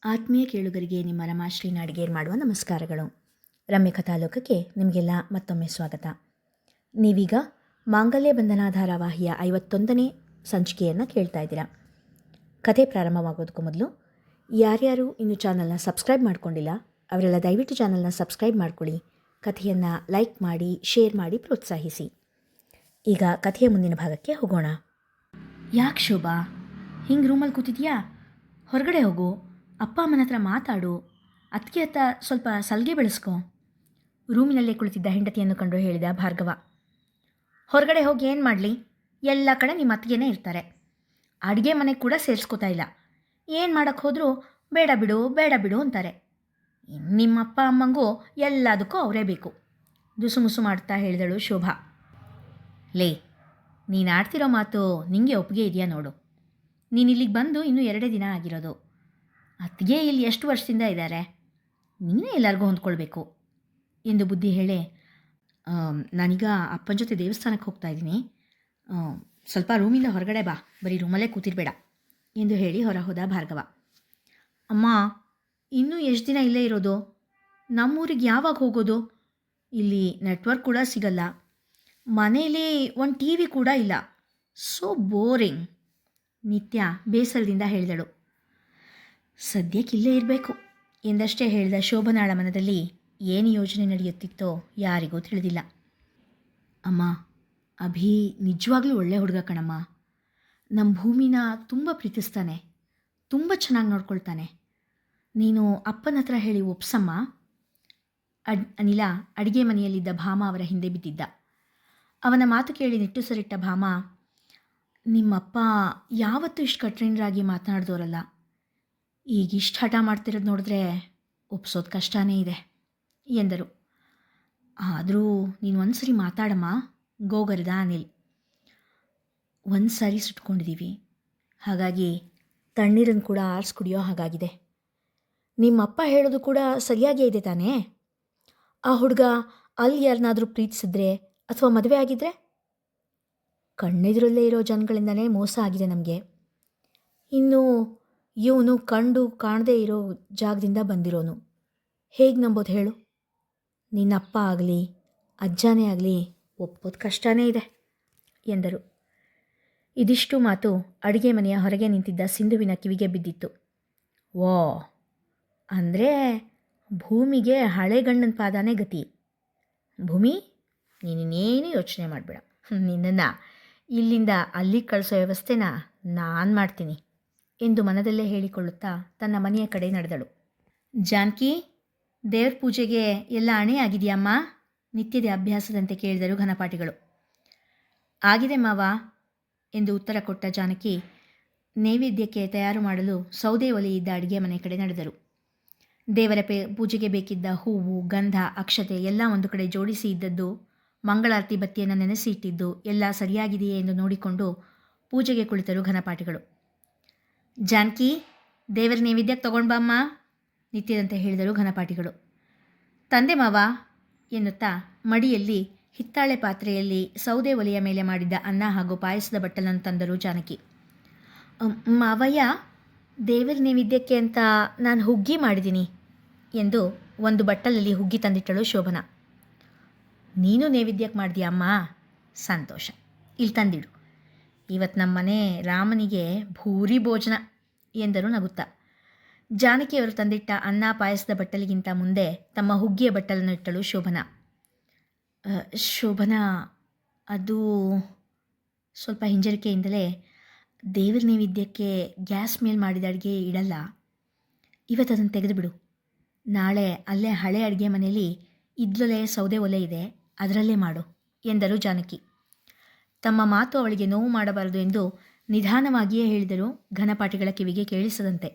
ಆತ್ಮೀಯ ಕೇಳುಗರಿಗೆ ನಿಮ್ಮ ರಮಾಶ್ರೀನ ಅಡುಗೆ ಮಾಡುವ ನಮಸ್ಕಾರಗಳು. ರಮ್ಯ ಕಥಾಲೋಕಕ್ಕೆ ನಿಮಗೆಲ್ಲ ಮತ್ತೊಮ್ಮೆ ಸ್ವಾಗತ. ನೀವೀಗ ಮಾಂಗಲ್ಯ ಬಂಧನ ಧಾರಾವಾಹಿಯ 51ನೇ ಸಂಚಿಕೆಯನ್ನು ಕೇಳ್ತಾ ಇದ್ದೀರಾ. ಕಥೆ ಪ್ರಾರಂಭವಾಗೋದಕ್ಕೂ ಮೊದಲು ಯಾರ್ಯಾರು ಇನ್ನು ಚಾನಲ್ನ ಸಬ್ಸ್ಕ್ರೈಬ್ ಮಾಡ್ಕೊಂಡಿಲ್ಲ ಅವರೆಲ್ಲ ದಯವಿಟ್ಟು ಚಾನಲ್ನ ಸಬ್ಸ್ಕ್ರೈಬ್ ಮಾಡ್ಕೊಳ್ಳಿ, ಕಥೆಯನ್ನು ಲೈಕ್ ಮಾಡಿ, ಶೇರ್ ಮಾಡಿ ಪ್ರೋತ್ಸಾಹಿಸಿ. ಈಗ ಕಥೆಯ ಮುಂದಿನ ಭಾಗಕ್ಕೆ ಹೋಗೋಣ. ಯಾಕೆ ಶೋಭಾ ಹಿಂಗೆ ರೂಮಲ್ಲಿ ಕೂತಿದ್ಯಾ? ಹೊರಗಡೆ ಹೋಗು, ಅಪ್ಪ ಅಮ್ಮನ ಹತ್ರ ಮಾತಾಡು, ಅದಕ್ಕೆ ಹತ್ತ ಸ್ವಲ್ಪ ಸಲ್ಗೆ ಬೆಳೆಸ್ಕೊ. ರೂಮಿನಲ್ಲೇ ಕುಳಿತಿದ್ದ ಹೆಂಡತಿಯನ್ನು ಕಂಡು ಹೇಳಿದ ಭಾರ್ಗವ. ಹೊರಗಡೆ ಹೋಗಿ ಏನು ಮಾಡಲಿ? ಎಲ್ಲ ಕಡೆ ನಿಮ್ಮ ಅತ್ತಿಗೆನೇ ಇರ್ತಾರೆ. ಅಡುಗೆ ಮನೆಗೆ ಕೂಡ ಸೇರಿಸ್ಕೋತಾ ಇಲ್ಲ. ಏನು ಮಾಡೋಕ್ಕೆ ಹೋದರೂ ಬೇಡ ಬಿಡು ಬೇಡ ಬಿಡು ಅಂತಾರೆ. ನಿಮ್ಮ ಅಪ್ಪ ಅಮ್ಮಂಗೂ ಎಲ್ಲದಕ್ಕೂ ಅವರೇ ಬೇಕು. ದುಸುಮುಸು ಮಾಡ್ತಾ ಹೇಳಿದಳು ಶೋಭಾ. ಲೇ, ನೀನು ಆಡ್ತಿರೋ ಮಾತು ನಿಮಗೆ ಒಪ್ಪಿಗೆ ಇದೆಯಾ ನೋಡು. ನೀನು ಇಲ್ಲಿಗೆ ಬಂದು ಇನ್ನೂ 2 ದಿನ ಆಗಿರೋದು. ಅತ್ತಿಗೆ ಇಲ್ಲಿ ಎಷ್ಟು ವರ್ಷದಿಂದ ಇದ್ದಾರೆ, ನೀನೇ ಎಲ್ಲರಿಗೂ ಹೊಂದ್ಕೊಳ್ಬೇಕು ಎಂದು ಬುದ್ಧಿ ಹೇಳಿ, ನಾನೀಗ ಅಪ್ಪನ ಜೊತೆ ದೇವಸ್ಥಾನಕ್ಕೆ ಹೋಗ್ತಾ ಇದ್ದೀನಿ, ಸ್ವಲ್ಪ ರೂಮಿಂದ ಹೊರಗಡೆ ಬಾ, ಬರೀ ರೂಮಲ್ಲೇ ಕೂತಿರ್ಬೇಡ ಎಂದು ಹೇಳಿ ಹೊರ ಹೋದ ಭಾರ್ಗವ. ಅಮ್ಮ, ಇನ್ನೂ ಎಷ್ಟು ದಿನ ಇಲ್ಲೇ ಇರೋದು? ನಮ್ಮೂರಿಗೆ ಯಾವಾಗ ಹೋಗೋದು? ಇಲ್ಲಿ ನೆಟ್ವರ್ಕ್ ಕೂಡ ಸಿಗಲ್ಲ, ಮನೇಲಿ ಒಂದು ಟಿ ವಿ ಕೂಡ ಇಲ್ಲ, ಸೋ ಬೋರಿಂಗ್ ನಿತ್ಯ ಬೇಸರದಿಂದ ಹೇಳಿದಳು. ಸದ್ಯಕ್ಕಿಲ್ಲೇ ಇರಬೇಕು ಎಂದಷ್ಟೇ ಹೇಳಿದ ಶೋಭನಾಳ ಮನದಲ್ಲಿ ಏನು ಯೋಚನೆ ನಡೆಯುತ್ತಿತ್ತೋ ಯಾರಿಗೂ ತಿಳಿದಿಲ್ಲ. ಅಮ್ಮ, ಅಭಿ ನಿಜವಾಗ್ಲೂ ಒಳ್ಳೆ ಹುಡುಗ ಕಣಮ್ಮ. ನಮ್ಮ ಭೂಮಿನ ತುಂಬ ಪ್ರೀತಿಸ್ತಾನೆ, ತುಂಬ ಚೆನ್ನಾಗಿ ನೋಡ್ಕೊಳ್ತಾನೆ. ನೀನು ಅಪ್ಪನ ಹತ್ರ ಹೇಳಿ ಒಪ್ಸಮ್ಮ. ಅನಿಲ ಅಡಿಗೆ ಮನೆಯಲ್ಲಿದ್ದ ಭಾಮ ಅವರ ಹಿಂದೆ ಬಿದ್ದಿದ್ದ. ಅವನ ಮಾತು ಕೇಳಿ ನಿಟ್ಟುಸಿರಿಟ್ಟ ಭಾಮ, ನಿಮ್ಮಪ್ಪ ಯಾವತ್ತೂ ಇಷ್ಟು ಕಠಿಣರಾಗಿ ಮಾತನಾಡಿದವರಲ್ಲ. ಈಗಿಷ್ಟು ಹಠ ಮಾಡ್ತಿರೋದು ನೋಡಿದ್ರೆ ಒಪ್ಸೋದು ಕಷ್ಟನೇ ಇದೆ ಎಂದರು. ಆದರೂ ನೀನು ಒಂದು ಸರಿ ಮಾತಾಡಮ್ಮ, ಗೋಗರದ ಅನಿಲ್. ಒಂದು ಸಾರಿ ಸುಟ್ಕೊಂಡಿದ್ದೀವಿ, ಹಾಗಾಗಿ ತಣ್ಣೀರನ್ನು ಕೂಡ ಆರಿಸಿ ಕುಡಿಯೋ ಹಾಗಾಗಿದೆ. ನಿಮ್ಮಪ್ಪ ಹೇಳೋದು ಕೂಡ ಸರಿಯಾಗೇ ಇದೆ ತಾನೇ? ಆ ಹುಡುಗ ಅಲ್ಲಿ ಯಾರನ್ನಾದರೂ ಪ್ರೀತಿಸಿದ್ರೆ ಅಥವಾ ಮದುವೆ ಆಗಿದ್ರೆ? ಕಣ್ಣೆದುರಲ್ಲೇ ಇರೋ ಜನಗಳಿಂದನೇ ಮೋಸ ಆಗಿದೆ ನಮಗೆ. ಇನ್ನು ಇವನು ಕಂಡು ಕಾಣದೇ ಇರೋ ಜಾಗದಿಂದ ಬಂದಿರೋನು, ಹೇಗೆ ನಂಬೋದು ಹೇಳು? ನಿನ್ನಪ್ಪ ಆಗಲಿ ಅಜ್ಜನೇ ಆಗಲಿ ಒಪ್ಪೋದು ಕಷ್ಟನೇ ಇದೆ ಎಂದರು. ಇದಿಷ್ಟು ಮಾತು ಅಡುಗೆ ಮನೆಯ ಹೊರಗೆ ನಿಂತಿದ್ದ ಸಿಂಧುವಿನ ಕಿವಿಗೆ ಬಿದ್ದಿತ್ತು. ಓ, ಅಂದರೆ ಭೂಮಿಗೆ ಹಳೆಗಣ್ಣನ ಪಾದಾನೇ ಗತಿ. ಭೂಮಿ, ನೀನೇನು ಯೋಚನೆ ಮಾಡಬೇಡ, ನಿನ್ನನ್ನು ಇಲ್ಲಿಂದ ಅಲ್ಲಿಗೆ ಕಳಿಸೋ ವ್ಯವಸ್ಥೆನ ನಾನು ಮಾಡ್ತೀನಿ ಎಂದು ಮನದಲ್ಲೇ ಹೇಳಿಕೊಳ್ಳುತ್ತಾ ತನ್ನ ಮನೆಯ ಕಡೆ ನಡೆದಳು. ಜಾನಕಿ, ದೇವ್ರ ಪೂಜೆಗೆ ಎಲ್ಲ ಅಣೆ ಆಗಿದೆಯಮ್ಮ? ನಿತ್ಯದ ಅಭ್ಯಾಸದಂತೆ ಕೇಳಿದರು ಘನಪಾಠಿಗಳು. ಆಗಿದೆ ಮಾವ ಎಂದು ಉತ್ತರ ಕೊಟ್ಟ ಜಾನಕಿ ನೈವೇದ್ಯಕ್ಕೆ ತಯಾರು ಮಾಡಲು ಸೌದೆ ಒಲೆಯಿದ್ದ ಅಡುಗೆ ಮನೆ ಕಡೆ ನಡೆದರು. ದೇವರ ಪೂಜೆಗೆ ಬೇಕಿದ್ದ ಹೂವು, ಗಂಧ, ಅಕ್ಷತೆ ಎಲ್ಲ ಒಂದು ಕಡೆ ಜೋಡಿಸಿ ಇದ್ದದ್ದು, ಮಂಗಳಾರತಿ ಬತ್ತಿಯನ್ನು ನೆನೆಸಿ ಇಟ್ಟಿದ್ದು ಎಲ್ಲ ಸರಿಯಾಗಿದೆಯೇ ಎಂದು ನೋಡಿಕೊಂಡು ಪೂಜೆಗೆ ಕುಳಿತರು ಘನಪಾಠಿಗಳು. ಜಾನಕಿ, ದೇವರ ನೈವೇದ್ಯಕ್ಕೆ ತಗೊಂಡು ಬಾಮ್ಮ ನಿತ್ಯದಂತೆ ಹೇಳಿದರು ಘನಪಾಠಿಗಳು. ತಂದೆ ಮಾವ ಎನ್ನುತ್ತಾ ಮಡಿಯಲ್ಲಿ ಹಿತ್ತಾಳೆ ಪಾತ್ರೆಯಲ್ಲಿ ಸೌದೆ ಒಲೆಯ ಮೇಲೆ ಮಾಡಿದ್ದ ಅನ್ನ ಹಾಗೂ ಪಾಯಸದ ಬಟ್ಟಲನ್ನು ತಂದರು ಜಾನಕಿ. ಮಾವಯ್ಯ, ದೇವರ ನೈವೇದ್ಯಕ್ಕೆ ಅಂತ ನಾನು ಹುಗ್ಗಿ ಮಾಡಿದ್ದೀನಿ ಎಂದು ಒಂದು ಬಟ್ಟಲಲ್ಲಿ ಹುಗ್ಗಿ ತಂದಿಟ್ಟಳು ಶೋಭನಾ. ನೀನು ನೈವೇದ್ಯಕ್ಕೆ ಮಾಡಿದ್ಯಾ ಅಮ್ಮ? ಸಂತೋಷ, ಇಲ್ಲಿ ತಂದಿಡು. ಇವತ್ತು ನಮ್ಮ ಮನೆ ರಾಮನಿಗೆ ಭೂರಿ ಭೋಜನ ಎಂದರು ನಗುತ್ತಾ. ಜಾನಕಿಯವರು ತಂದಿಟ್ಟ ಅನ್ನ ಪಾಯಸದ ಬಟ್ಟಲಿಗಿಂತ ಮುಂದೆ ತಮ್ಮ ಹುಗ್ಗಿಯ ಬಟ್ಟಲನ್ನು ಇಟ್ಟಳು ಶೋಭನಾ. ಶೋಭನಾ, ಅದು ಸ್ವಲ್ಪ ಹಿಂಜರಿಕೆಯಿಂದಲೇ, ದೇವರ ನೈವೇದ್ಯಕ್ಕೆ ಗ್ಯಾಸ್ ಮೇಲೆ ಮಾಡಿದ ಅಡುಗೆ ಇಡಲ್ಲ, ಇವತ್ತು ಅದನ್ನು ತೆಗೆದುಬಿಡು. ನಾಳೆ ಅಲ್ಲೇ ಹಳೆ ಅಡುಗೆ ಮನೆಯಲ್ಲಿ ಇದ್ಲೊಲೆ ಸೌದೆ ಒಲೆ ಇದೆ, ಅದರಲ್ಲೇ ಮಾಡು ಎಂದರು ಜಾನಕಿ. ತಮ್ಮ ಮಾತು ಅವಳಿಗೆ ನೋವು ಮಾಡಬಾರದು ಎಂದು ನಿಧಾನವಾಗಿಯೇ ಹೇಳಿದರು ಘನಪಾಠಿಗಳ ಕಿವಿಗೆ ಕೇಳಿಸದಂತೆ.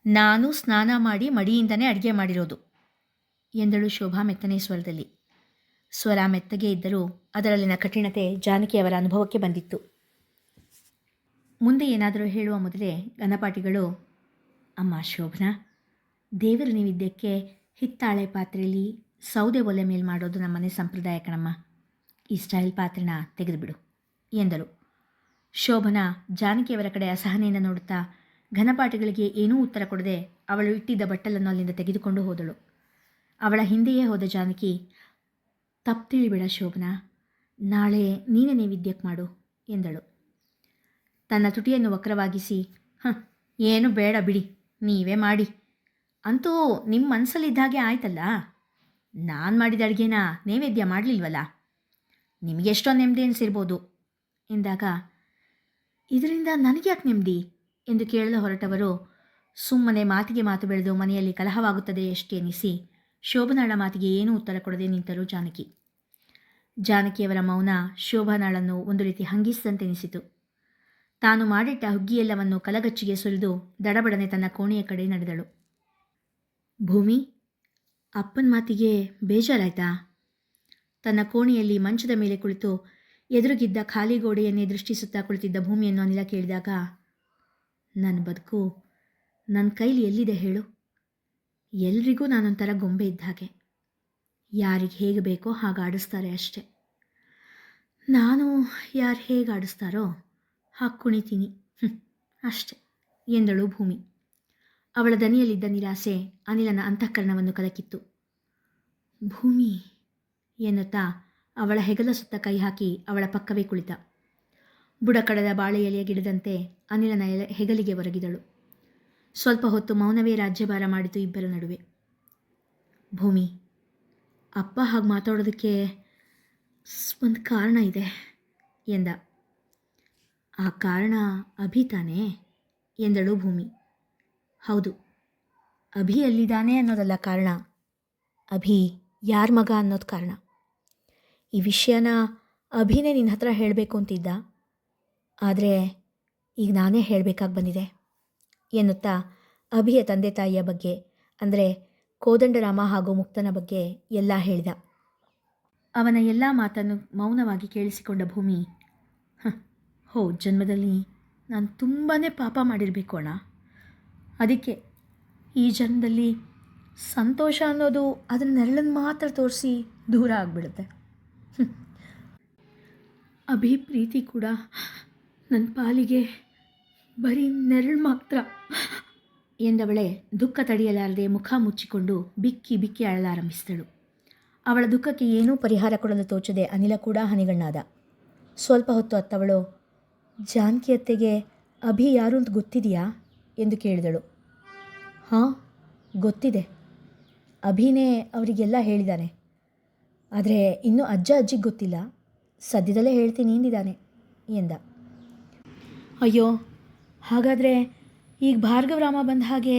ನಾನು ಸ್ನಾನ ಮಾಡಿ ಮಡಿಯಿಂದನೇ ಅಡುಗೆ ಮಾಡಿರೋದು ಎಂದಳು ಶೋಭಾ ಮೆತ್ತನೆ ಸ್ವರದಲ್ಲಿ. ಸ್ವರ ಮೆತ್ತಗೆ ಇದ್ದರೂ ಅದರಲ್ಲಿನ ಕಠಿಣತೆ ಜಾನಕಿಯವರ ಅನುಭವಕ್ಕೆ ಬಂದಿತ್ತು. ಮುಂದೆ ಏನಾದರೂ ಹೇಳುವ ಮೊದಲೇ ಘನಪಾಠಿಗಳು, ಅಮ್ಮ ಶೋಭನಾ, ದೇವರ ನೈವೇದ್ಯಕ್ಕೆ ಹಿತ್ತಾಳೆ ಪಾತ್ರೆಯಲ್ಲಿ ಸೌದೆ ಒಲೆ ಮೇಲೆ ಮಾಡೋದು ನಮ್ಮನೆ ಸಂಪ್ರದಾಯ ಕಣಮ್ಮ, ಈ ಸ್ಟೈಲ್ ಪಾತ್ರೆನ ತೆಗೆದುಬಿಡು ಎಂದರು. ಶೋಭನಾ ಜಾನಕಿಯವರ ಕಡೆ ಅಸಹನೆಯಿಂದ ನೋಡುತ್ತಾ ಘನಪಾಠಗಳಿಗೆ ಏನೂ ಉತ್ತರ ಕೊಡದೆ ಅವಳು ಇಟ್ಟಿದ್ದ ಬಟ್ಟಲನ್ನು ಅಲ್ಲಿಂದ ತೆಗೆದುಕೊಂಡು ಹೋದಳು. ಅವಳ ಹಿಂದೆಯೇ ಹೋದ ಜಾನಕಿ, ತಪ್ಪು ತಿಳಿಬೇಡ ಶೋಭನಾ, ನಾಳೆ ನೀನೇ ನೈವೇದ್ಯಕ್ಕೆ ಮಾಡು ಎಂದಳು. ತನ್ನ ತುಟಿಯನ್ನು ವಕ್ರವಾಗಿಸಿ, ಏನು ಬೇಡ ಬಿಡಿ, ನೀವೇ ಮಾಡಿ, ಅಂತೂ ನಿಮ್ಮ ಮನಸ್ಸಲ್ಲಿದ್ದ ಹಾಗೆ ಆಯ್ತಲ್ಲ, ನಾನು ಮಾಡಿದ ಅಡುಗೆನ ನೈವೇದ್ಯ ಮಾಡಲಿಲ್ವಲ್ಲ, ನಿಮಗೆ ಎಷ್ಟೋ ನೆಮ್ಮದಿ ಅನಿಸಿರ್ಬೋದು ಎಂದಾಗ, ಇದರಿಂದ ನನಗೆ ಯಾಕೆ ನೆಮ್ಮದಿ ಎಂದು ಕೇಳಲು ಹೊರಟವರು ಸುಮ್ಮನೆ ಮಾತಿಗೆ ಮಾತು ಬೆಳೆದು ಮನೆಯಲ್ಲಿ ಕಲಹವಾಗುತ್ತದೆ ಎಷ್ಟೇ ಎನಿಸಿ ಶೋಭನಾಳ ಮಾತಿಗೆ ಏನೂ ಉತ್ತರ ಕೊಡದೆ ನಿಂತರು ಜಾನಕಿ. ಜಾನಕಿಯವರ ಮೌನ ಶೋಭನಾಳನ್ನು ಒಂದು ರೀತಿ ಹಂಗಿಸಿದಂತೆನಿಸಿತು. ತಾನು ಮಾಡಿಟ್ಟ ಹುಗ್ಗಿಯೆಲ್ಲವನ್ನು ಕಲಗಚ್ಚಿಗೆ ಸುರಿದು ದಡಬಡನೆ ತನ್ನ ಕೋಣೆಯ ಕಡೆ ನಡೆದಳು. ಭೂಮಿ, ಅಪ್ಪನ ಮಾತಿಗೆ ಬೇಜಾರಾಯ್ತಾ? ತನ್ನ ಕೋಣೆಯಲ್ಲಿ ಮಂಚದ ಮೇಲೆ ಕುಳಿತು ಎದುರುಗಿದ್ದ ಖಾಲಿ ಗೋಡೆಯನ್ನೇ ದೃಷ್ಟಿಸುತ್ತಾ ಕುಳಿತಿದ್ದ ಭೂಮಿಯನ್ನು ಅನಿಲ ಕೇಳಿದಾಗ, ನನ್ನ ಬದುಕು ನನ್ನ ಕೈಲಿ ಎಲ್ಲಿದೆ ಹೇಳು? ಎಲ್ರಿಗೂ ನಾನೊಂಥರ ಗೊಂಬೆ ಇದ್ದ ಹಾಗೆ, ಯಾರಿಗೆ ಹೇಗೆ ಬೇಕೋ ಹಾಗೆ ಆಡಿಸ್ತಾರೆ ಅಷ್ಟೆ. ನಾನು ಯಾರು ಹೇಗೆ ಆಡಿಸ್ತಾರೋ ಹಾಗೆ ಕುಣಿತೀನಿ, ಅಷ್ಟೆ ಎಂದಳು ಭೂಮಿ. ಅವಳ ದನಿಯಲ್ಲಿದ್ದ ನಿರಾಸೆ ಅನಿಲನ ಅಂತಃಕರಣವನ್ನು ಕಲಕಿತ್ತು. ಭೂಮಿ ಎನ್ನುತ್ತಾ ಅವಳ ಹೆಗಲ ಸುತ್ತ ಕೈ ಹಾಕಿ ಅವಳ ಪಕ್ಕವೇ ಕುಳಿತ. ಬುಡಕಡದ ಬಾಳೆ ಎಲೆಯ ಗಿಡದಂತೆ ಅನಿಲನ ಹೆಗಲಿಗೆ ಒರಗಿದಳು. ಸ್ವಲ್ಪ ಹೊತ್ತು ಮೌನವೇ ರಾಜ್ಯಭಾರ ಮಾಡಿತು ಇಬ್ಬರ ನಡುವೆ. ಭೂಮಿ, ಅಪ್ಪ ಹಾಗೆ ಮಾತಾಡೋದಕ್ಕೆ ಒಂದು ಕಾರಣ ಇದೆ ಎಂದ. ಆ ಕಾರಣ ಅಭಿ ತಾನೇ ಎಂದಳು ಭೂಮಿ. ಹೌದು, ಅಭಿ ಎಲ್ಲಿದ್ದಾನೆ ಅನ್ನೋದಲ್ಲ ಕಾರಣ, ಅಭಿ ಯಾರ ಮಗ ಅನ್ನೋದು ಕಾರಣ. ಈ ವಿಷಯನ ಅಭಿನೇ ನಿನ್ನ ಹತ್ರ ಹೇಳಬೇಕು ಅಂತಿದ್ದ, ಆದರೆ ಈಗ ನಾನೇ ಹೇಳಬೇಕಾಗಿ ಬಂದಿದೆ ಎನ್ನುತ್ತಾ ಅಭಿಯ ತಂದೆ ತಾಯಿಯ ಬಗ್ಗೆ, ಅಂದರೆ ಕೋದಂಡರಾಮ ಹಾಗೂ ಮುಕ್ತನ ಬಗ್ಗೆ ಎಲ್ಲ ಹೇಳಿದ. ಅವನ ಎಲ್ಲ ಮಾತನ್ನು ಮೌನವಾಗಿ ಕೇಳಿಸಿಕೊಂಡ ಭೂಮಿ, ಜನ್ಮದಲ್ಲಿ ನಾನು ತುಂಬಾ ಪಾಪ ಮಾಡಿರಬೇಕು ಅಣ್ಣ, ಅದಕ್ಕೆ ಈ ಜನ್ಮದಲ್ಲಿ ಸಂತೋಷ ಅನ್ನೋದು ಅದರ ನೆರಳನ್ನು ಮಾತ್ರ ತೋರಿಸಿ ದೂರ ಆಗಿಬಿಡುತ್ತೆ. ಅಭಿ ಪ್ರೀತಿ ಕೂಡ ನನ್ನ ಪಾಲಿಗೆ ಬರೀ ನೆರಳು ಮಾತ್ರ ಎಂದವಳೆ ದುಃಖ ತಡೆಯಲಾರದೆ ಮುಖ ಮುಚ್ಚಿಕೊಂಡು ಬಿಕ್ಕಿ ಬಿಕ್ಕಿ ಅಳಲಾರಂಭಿಸಿದಳು. ಅವಳ ದುಃಖಕ್ಕೆ ಏನೂ ಪರಿಹಾರ ಕೊಡಲು ತೋಚದೆ ಅನಿಲ ಕೂಡ ಹನಿಗಣ್ಣಾದ. ಸ್ವಲ್ಪ ಹೊತ್ತು ಅತ್ತವಳು, ಜಾನಕಿ ಅತ್ತೆಗೆ ಅಭಿ ಯಾರು ಅಂತ ಗೊತ್ತಿದೆಯಾ ಎಂದು ಕೇಳಿದಳು. ಹಾಂ, ಗೊತ್ತಿದೆ, ಅಭಿನೇ ಅವರಿಗೆಲ್ಲ ಹೇಳಿದ್ದಾನೆ, ಆದರೆ ಇನ್ನೂ ಅಜ್ಜ ಅಜ್ಜಿಗೆ ಗೊತ್ತಿಲ್ಲ, ಸದ್ಯದಲ್ಲೇ ಹೇಳ್ತೀನಿ ಎಂದಿದ್ದಾನೆ ಎಂದ. ಅಯ್ಯೋ, ಹಾಗಾದರೆ ಈಗ ಭಾರ್ಗವರಾಮ ಬಂದ ಹಾಗೆ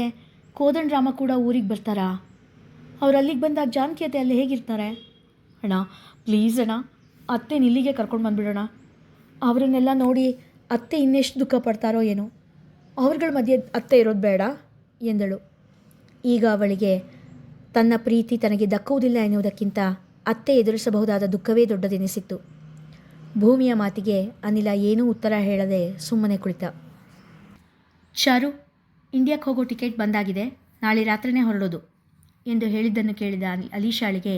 ಕೋದಂಡರಾಮ ಕೂಡ ಊರಿಗೆ ಬರ್ತಾರಾ? ಅವ್ರು ಅಲ್ಲಿಗೆ ಬಂದಾಗ ಜಾನಕಿ ಅತ್ತೆ ಅಲ್ಲಿ ಹೇಗಿರ್ತಾರೆ? ಅಣ್ಣ ಪ್ಲೀಸ್ ಅಣ್ಣ, ಅತ್ತೆನ ಇಲ್ಲಿಗೆ ಕರ್ಕೊಂಡು ಬಂದುಬಿಡೋಣ, ಅವರನ್ನೆಲ್ಲ ನೋಡಿ ಅತ್ತೆ ಇನ್ನೆಷ್ಟು ದುಃಖ ಪಡ್ತಾರೋ ಏನೋ, ಅವ್ರಗಳ ಮಧ್ಯೆ ಅತ್ತೆ ಇರೋದು ಬೇಡ ಎಂದಳು. ಈಗ ಅವಳಿಗೆ ತನ್ನ ಪ್ರೀತಿ ತನಗೆ ದಕ್ಕುವುದಿಲ್ಲ ಎನ್ನುವುದಕ್ಕಿಂತ ಅತ್ತೆ ಎದುರಿಸಬಹುದಾದ ದುಃಖವೇ ದೊಡ್ಡದೆನಿಸಿತ್ತು. ಭೂಮಿಯ ಮಾತಿಗೆ ಅನಿಲ ಏನೂ ಉತ್ತರ ಹೇಳದೆ ಸುಮ್ಮನೆ ಕುಳಿತ. ಚಾರು, ಇಂಡಿಯಾಕ್ಕೆ ಹೋಗೋ ಟಿಕೆಟ್ ಬಂದಾಗಿದೆ, ನಾಳೆ ರಾತ್ರಿನೇ ಹೊರಡೋದು ಎಂದು ಹೇಳಿದ್ದನ್ನು ಕೇಳಿದ ಅಲೀಶಾಳಿಗೆ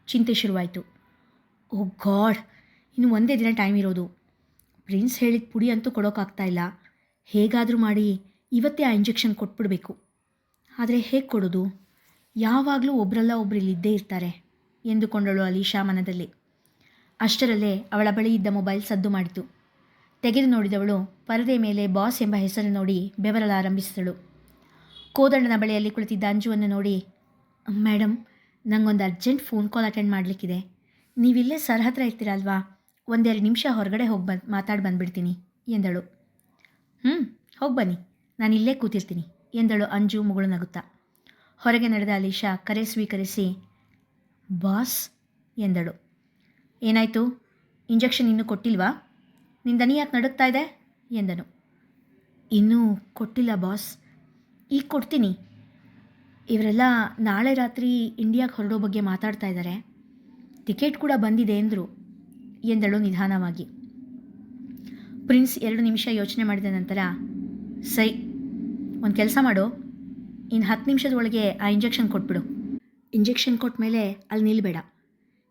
ಚಿಂತೆ ಶುರುವಾಯಿತು. ಓ ಗಾಡ್, ಇನ್ನು ಒಂದೇ ದಿನ ಟೈಮ್ ಇರೋದು. ಪ್ರಿನ್ಸ್ ಹೇಳಿದ ಪುಡಿ ಅಂತೂ ಕೊಡೋಕ್ಕಾಗ್ತಾಯಿಲ್ಲ, ಹೇಗಾದರೂ ಮಾಡಿ ಇವತ್ತೇ ಆ ಇಂಜೆಕ್ಷನ್ ಕೊಟ್ಬಿಡಬೇಕು. ಆದರೆ ಹೇಗೆ ಕೊಡೋದು? ಯಾವಾಗಲೂ ಒಬ್ಬರಲ್ಲ ಒಬ್ಬರು ಇಲ್ಲಿದ್ದೇ ಇರ್ತಾರೆ ಎಂದುಕೊಂಡಳು ಅಲೀಶಾ ಮನದಲ್ಲಿ. ಅಷ್ಟರಲ್ಲೇ ಅವಳ ಬಳಿ ಇದ್ದ ಮೊಬೈಲ್ ಸದ್ದು ಮಾಡಿತು. ತೆಗೆದು ನೋಡಿದವಳು ಪರದೆ ಮೇಲೆ ಬಾಸ್ ಎಂಬ ಹೆಸರು ನೋಡಿ ಬೆವರಲಾರಂಭಿಸಿದಳು. ಕೋದಂಡನ ಬಳಿಯಲ್ಲಿ ಕುಳಿತಿದ್ದ ಅಂಜುವನ್ನು ನೋಡಿ, ಮೇಡಮ್, ನನಗೊಂದು ಅರ್ಜೆಂಟ್ ಫೋನ್ ಕಾಲ್ ಅಟೆಂಡ್ ಮಾಡಲಿಕ್ಕಿದೆ, ನೀವಿಲ್ಲೇ ಸರ್ ಹತ್ರ ಇರ್ತೀರಲ್ವಾ, ಒಂದೆರಡು ನಿಮಿಷ ಹೊರಗಡೆ ಹೋಗಿ ಮಾತಾಡಿ ಬಂದುಬಿಡ್ತೀನಿ ಎಂದಳು. ಹೋಗಿ ಬನ್ನಿ, ನಾನು ಇಲ್ಲೇ ಕೂತಿರ್ತೀನಿ ಎಂದಳು ಅಂಜು ಮುಗುಳು ನಗುತ್ತಾ. ಹೊರಗೆ ನಡೆದ ಅಲೀಶಾ ಕರೆ ಸ್ವೀಕರಿಸಿ, ಬಾಸ್ ಎಂದಳು. ಏನಾಯಿತು, ಇಂಜೆಕ್ಷನ್ ಇನ್ನೂ ಕೊಟ್ಟಿಲ್ವಾ? ನಿನ್ನ ದನಿ ಯಾಕೆ ನಡುಗ್ತಾ ಇದೆ ಎಂದನು. ಇನ್ನೂ ಕೊಟ್ಟಿಲ್ಲ ಬಾಸ್, ಈಗ ಕೊಡ್ತೀನಿ. ಇವರೆಲ್ಲ ನಾಳೆ ರಾತ್ರಿ ಇಂಡಿಯಾಗೆ ಹೊರಡೋ ಬಗ್ಗೆ ಮಾತಾಡ್ತಾ ಇದ್ದಾರೆ, ಟಿಕೆಟ್ ಕೂಡ ಬಂದಿದೆ ಎಂದರು ಎಂದಳು ನಿಧಾನವಾಗಿ. ಪ್ರಿನ್ಸ್ 2 ನಿಮಿಷ ಯೋಚನೆ ಮಾಡಿದ ನಂತರ, ಸೈ, ಒಂದು ಕೆಲಸ ಮಾಡು, ಇನ್ನು 10 ನಿಮಿಷದೊಳಗೆ ಆ ಇಂಜೆಕ್ಷನ್ ಕೊಟ್ಬಿಡು. ಇಂಜೆಕ್ಷನ್ ಕೊಟ್ಟ ಮೇಲೆ ಅಲ್ಲಿ ನಿಲ್ಲಬೇಡ.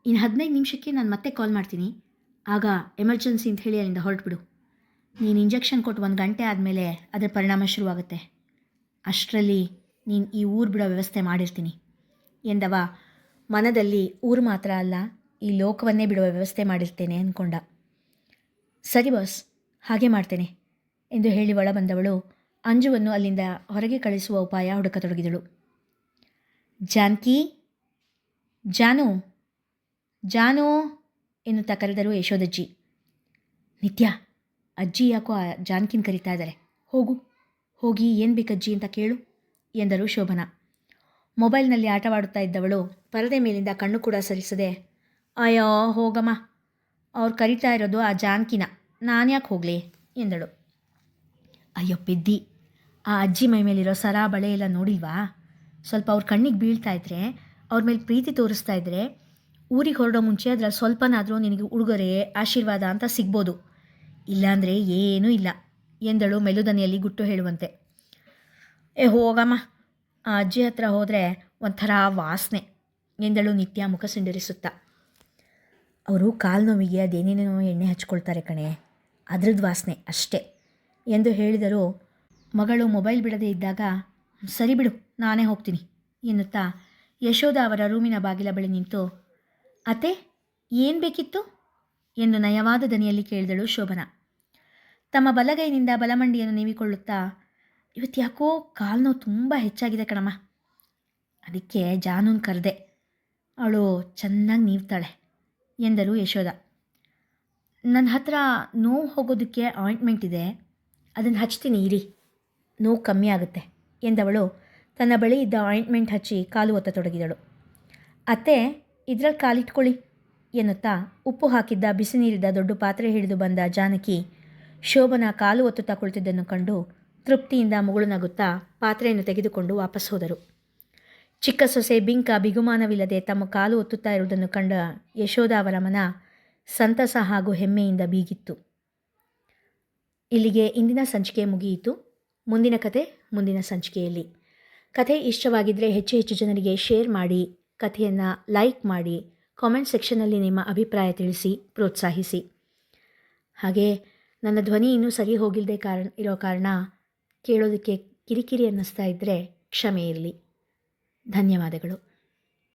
ಇನ್ನು 15 ನಿಮಿಷಕ್ಕೆ ನಾನು ಮತ್ತೆ ಕಾಲ್ ಮಾಡ್ತೀನಿ, ಆಗ ಎಮರ್ಜೆನ್ಸಿ ಅಂತ ಹೇಳಿ ಅಲ್ಲಿಂದ ಹೊರಟ್ಬಿಡು. ನೀನು ಇಂಜೆಕ್ಷನ್ ಕೊಟ್ಟು 1 ಗಂಟೆ ಆದಮೇಲೆ ಅದರ ಪರಿಣಾಮ ಶುರುವಾಗುತ್ತೆ ಅಷ್ಟರಲ್ಲಿ ನೀನು ಈ ಊರು ಬಿಡೋ ವ್ಯವಸ್ಥೆ ಮಾಡಿರ್ತೀನಿ ಎಂದವ ಮನದಲ್ಲಿ ಊರು ಮಾತ್ರ ಅಲ್ಲ, ಈ ಲೋಕವನ್ನೇ ಬಿಡುವ ವ್ಯವಸ್ಥೆ ಮಾಡಿರ್ತೇನೆ ಅಂದ್ಕೊಂಡ. ಸರಿ ಬಾಸ್, ಹಾಗೆ ಮಾಡ್ತೇನೆ ಎಂದು ಹೇಳಿ ಒಳ ಬಂದವಳು ಅಂಜುವನ್ನು ಅಲ್ಲಿಂದ ಹೊರಗೆ ಕಳಿಸುವ ಉಪಾಯ ಹುಡುಕತೊಡಗಿದಳು. ಜಾನಕಿ, ಜಾನು, ಜಾನು ಎನ್ನುತ್ತಾ ಕರೆದರು ಯಶೋದಜ್ಜಿ. ನಿತ್ಯ, ಅಜ್ಜಿ ಯಾಕೋ ಆ ಜಾನಕಿನ ಕರೀತಾ ಇದ್ದಾರೆ, ಹೋಗಿ ಏನು ಬೇಕಜ್ಜಿ ಅಂತ ಕೇಳು ಎಂದರು ಶೋಭನಾ. ಮೊಬೈಲ್ನಲ್ಲಿ ಆಟವಾಡುತ್ತಾ ಇದ್ದವಳು ಪರದೆ ಮೇಲಿಂದ ಕಣ್ಣು ಕೂಡ ಸರಿಸದೆ, ಅಯ್ಯೋ ಹೋಗಮ್ಮ, ಅವ್ರು ಕರಿತಾ ಇರೋದು ಆ ಜಾನಕಿನ, ನಾನು ಯಾಕೆ ಹೋಗಲಿ ಎಂದಳು. ಅಯ್ಯೋ ಪೆದ್ದಿ, ಆ ಅಜ್ಜಿ ಮೈ ಮೇಲಿರೋ ಸರ ಬಳೆ ಎಲ್ಲ ನೋಡಿಲ್ವಾ? ಸ್ವಲ್ಪ ಅವ್ರ ಕಣ್ಣಿಗೆ ಬೀಳ್ತಾ ಇದ್ರೆ, ಅವ್ರ ಮೇಲೆ ಪ್ರೀತಿ ತೋರಿಸ್ತಾ ಇದ್ದರೆ ಊರಿಗೆ ಹೊರಡೋ ಮುಂಚೆ ಅದರಲ್ಲಿ ಸ್ವಲ್ಪನಾದರೂ ನಿನಗೆ ಉಡುಗೊರೆ ಆಶೀರ್ವಾದ ಅಂತ ಸಿಗ್ಬೋದು, ಇಲ್ಲಾಂದರೆ ಏನೂ ಇಲ್ಲ ಎಂದಳು ಮೆಲುದನಿಯಲ್ಲಿ ಗುಟ್ಟು ಹೇಳುವಂತೆ. ಹೋಗಮ್ಮ, ಆ ಅಜ್ಜಿ ಹತ್ರ ಹೋದರೆ ಒಂಥರ ವಾಸನೆ ಎಂದಳು ನಿತ್ಯ ಮುಖ ಸಿಂಡರಿಸುತ್ತಾ. ಅವರು ಕಾಲು ನೋವಿಗೆ ಅದೇನೇನೋ ಎಣ್ಣೆ ಹಚ್ಕೊಳ್ತಾರೆ ಕಣೆ, ಅದ್ರದ್ದು ವಾಸನೆ ಅಷ್ಟೇ ಎಂದು ಹೇಳಿದರೂ ಮಗಳು ಮೊಬೈಲ್ ಬಿಡದೇ ಇದ್ದಾಗ, ಸರಿ ಬಿಡು ನಾನೇ ಹೋಗ್ತೀನಿ ಎನ್ನುತ್ತಾ ಯಶೋಧ ಅವರ ರೂಮಿನ ಬಾಗಿಲ ಬಳಿ ನಿಂತು, ಅತ್ತೆ ಏನು ಬೇಕಿತ್ತು ಎಂದು ನಯವಾದ ದನಿಯಲ್ಲಿ ಕೇಳಿದಳು ಶೋಭನಾ. ತಮ್ಮ ಬಲಗೈನಿಂದ ಬಲಮಂಡಿಯನ್ನು ನೀವಿಕೊಳ್ಳುತ್ತಾ, ಇವತ್ತು ಯಾಕೋ ಕಾಲು ನೋವು ತುಂಬ ಹೆಚ್ಚಾಗಿದೆ ಕಣಮ್ಮ, ಅದಕ್ಕೆ ಜಾನೂನ್ ಕರೆದೆ, ಅವಳು ಚೆನ್ನಾಗಿ ನೀವ್ತಾಳೆ ಎಂದರು ಯಶೋಧ. ನನ್ನ ಹತ್ರ ನೋವು ಹೋಗೋದಕ್ಕೆ ಆಯಿಂಟ್ಮೆಂಟ್ ಇದೆ, ಅದನ್ನು ಹಚ್ತೀನಿ ಇರಿ, ನೋವು ಕಮ್ಮಿ ಆಗುತ್ತೆ ಎಂದವಳು ತನ್ನ ಬಳಿ ಇದ್ದ ಆಯಿಂಟ್ಮೆಂಟ್ ಹಚ್ಚಿ ಕಾಲು ಒತ್ತತೊಡಗಿದಳು. ಅತ್ತೆ, ಇದರಲ್ಲಿ ಕಾಲಿಟ್ಕೊಳ್ಳಿ ಎನ್ನುತ್ತಾ ಉಪ್ಪು ಹಾಕಿದ್ದ ಬಿಸಿ ನೀರಿದ್ದ ದೊಡ್ಡ ಪಾತ್ರೆ ಹಿಡಿದು ಬಂದ ಜಾನಕಿ ಶೋಭನಾ ಕಾಲು ಒತ್ತುತ್ತಾ ಕುಳಿತಿದ್ದನ್ನು ಕಂಡು ತೃಪ್ತಿಯಿಂದ ಮುಗುಳು ನಗುತ್ತಾ ಪಾತ್ರೆಯನ್ನು ತೆಗೆದುಕೊಂಡು ವಾಪಸ್ ಹೋದರು. ಚಿಕ್ಕ ಸೊಸೆ ಬಿಂಕ ಬಿಗುಮಾನವಿಲ್ಲದೆ ತಮ್ಮ ಕಾಲು ಒತ್ತುತ್ತಾ ಇರುವುದನ್ನು ಕಂಡ ಯಶೋಧ ಅವರ ಮನ ಸಂತಸ ಹಾಗೂ ಹೆಮ್ಮೆಯಿಂದ ಬೀಗಿತ್ತು. ಇಲ್ಲಿಗೆ ಇಂದಿನ ಸಂಚಿಕೆ ಮುಗಿಯಿತು. ಮುಂದಿನ ಕತೆ ಮುಂದಿನ ಸಂಚಿಕೆಯಲ್ಲಿ. ಕಥೆ ಇಷ್ಟವಾಗಿದ್ದರೆ ಹೆಚ್ಚು ಹೆಚ್ಚು ಜನರಿಗೆ ಶೇರ್ ಮಾಡಿ, ಕಥೆಯನ್ನು ಲೈಕ್ ಮಾಡಿ, ಕಾಮೆಂಟ್ ಸೆಕ್ಷನ್ನಲ್ಲಿ ನಿಮ್ಮ ಅಭಿಪ್ರಾಯ ತಿಳಿಸಿ, ಪ್ರೋತ್ಸಾಹಿಸಿ. ಹಾಗೆ ನನ್ನ ಧ್ವನಿ ಇನ್ನೂ ಸರಿ ಹೋಗಿಲ್ಲದೆ ಇರೋ ಕಾರಣ ಕೇಳೋದಕ್ಕೆ ಕಿರಿಕಿರಿ ಅನ್ನಿಸ್ತಾ ಇದ್ದರೆ ಕ್ಷಮೆ ಇರಲಿ. ಧನ್ಯವಾದಗಳು.